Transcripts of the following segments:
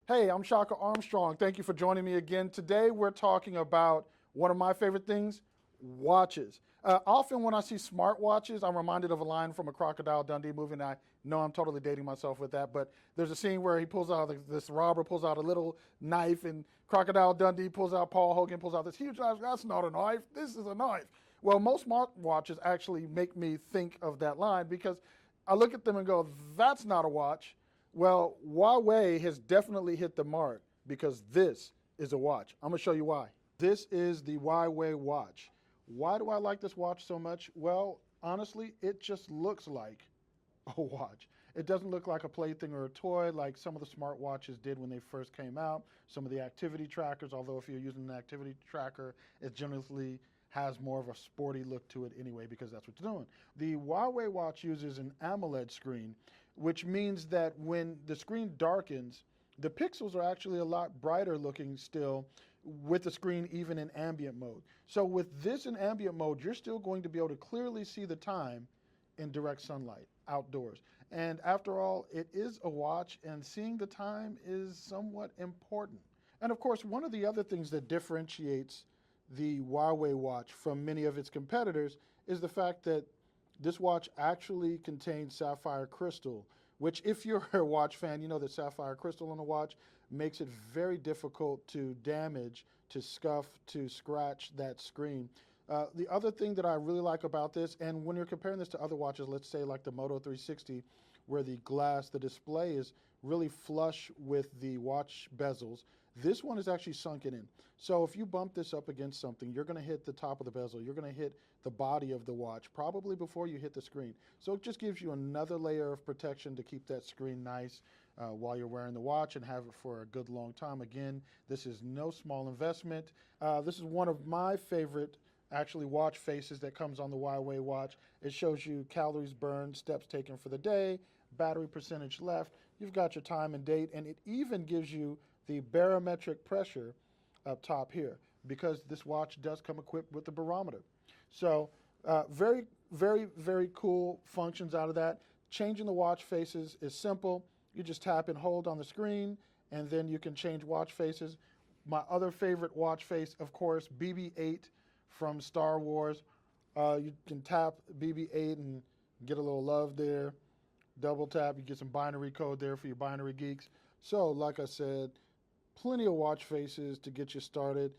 Hey, I'm Shaka Armstrong. Thank you for joining me again. Today we're talking about one of my favorite things, watches. Often when I see smartwatches, I'm reminded of a line from a Crocodile Dundee movie, and I know I'm totally dating myself with that, but there's a scene where he pulls out, this robber pulls out a little knife, and Crocodile Dundee pulls out, Paul Hogan pulls out this huge knife. That's not a knife, this is a knife. Well, most smartwatches actually make me think of that line because I look at them and go, that's not a watch. Well, Huawei has definitely hit the mark because this is a watch. I'm gonna show you why. This is the Huawei watch. Why do I like this watch so much? Well, honestly, it just looks like a watch. It doesn't look like a plaything or a toy like some of the smartwatches did when they first came out. Some of the activity trackers, although if you're using an activity tracker, it generally has more of a sporty look to it anyway because that's what you're doing. The Huawei watch uses an AMOLED screen, which means that when the screen darkens, the pixels are actually a lot brighter looking still with the screen even in ambient mode. So with this in ambient mode, you're still going to be able to clearly see the time in direct sunlight outdoors. And after all, it is a watch and seeing the time is somewhat important. And of course, one of the other things that differentiates the Huawei watch from many of its competitors is the fact that this watch actually contains sapphire crystal, which if you're a watch fan, you know that sapphire crystal on a watch makes it very difficult to damage, to scuff, to scratch that screen. The other thing that I really like about this, and when you're comparing this to other watches, let's say like the Moto 360, where the glass, the display is really flush with the watch bezels, this one is actually sunken in. So if you bump this up against something, you're gonna hit the top of the bezel, you're gonna hit the body of the watch, probably before you hit the screen. So it just gives you another layer of protection to keep that screen nice while you're wearing the watch and have it for a good long time. Again, this is no small investment. This is one of my favorite actually watch faces that comes on the Huawei watch. It shows you calories burned, steps taken for the day, battery percentage left. You've got your time and date, and it even gives you the barometric pressure up top here because this watch does come equipped with the barometer. So very, very, very cool functions out of that. Changing the watch faces is simple. You just tap and hold on the screen, and then you can change watch faces. My other favorite watch face, of course, BB-8 from Star Wars. You can tap BB-8 and get a little love there. Double tap, you get some binary code there for your binary geeks. So, like I said, plenty of watch faces to get you started.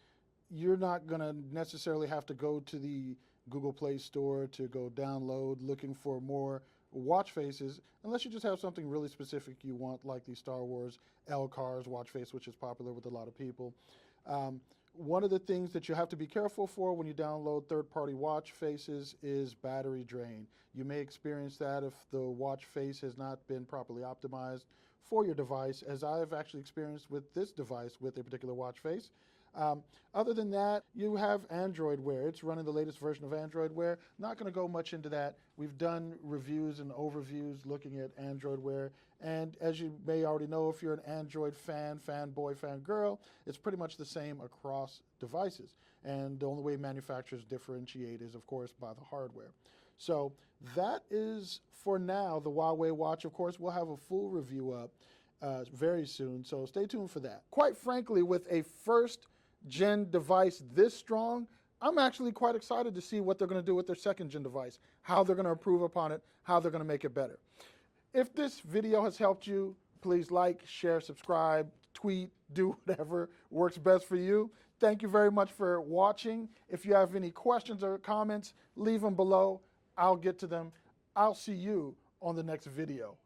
You're not going to necessarily have to go to the Google Play Store to go download looking for more watch faces, unless you just have something really specific you want, like the Star Wars L-Cars watch face, which is popular with a lot of people. One of the things that you have to be careful for when you download third-party watch faces is battery drain. You may experience that if the watch face has not been properly optimized for your device, as I have actually experienced with this device with a particular watch face. Other than that, you have Android Wear. It's running the latest version of Android Wear. Not going to go much into that. We've done reviews and overviews looking at Android Wear. And as you may already know, if you're an Android fan, fanboy, fangirl, it's pretty much the same across devices. And the only way manufacturers differentiate is, of course, by the hardware. So that is, for now, the Huawei watch. Of course, we'll have a full review up very soon, so stay tuned for that. Quite frankly, with a first-gen device this strong, I'm actually quite excited to see what they're going to do with their second-gen device, how they're going to improve upon it, how they're going to make it better. If this video has helped you, please like, share, subscribe, tweet, do whatever works best for you. Thank you very much for watching. If you have any questions or comments, leave them below. I'll get to them. I'll see you on the next video.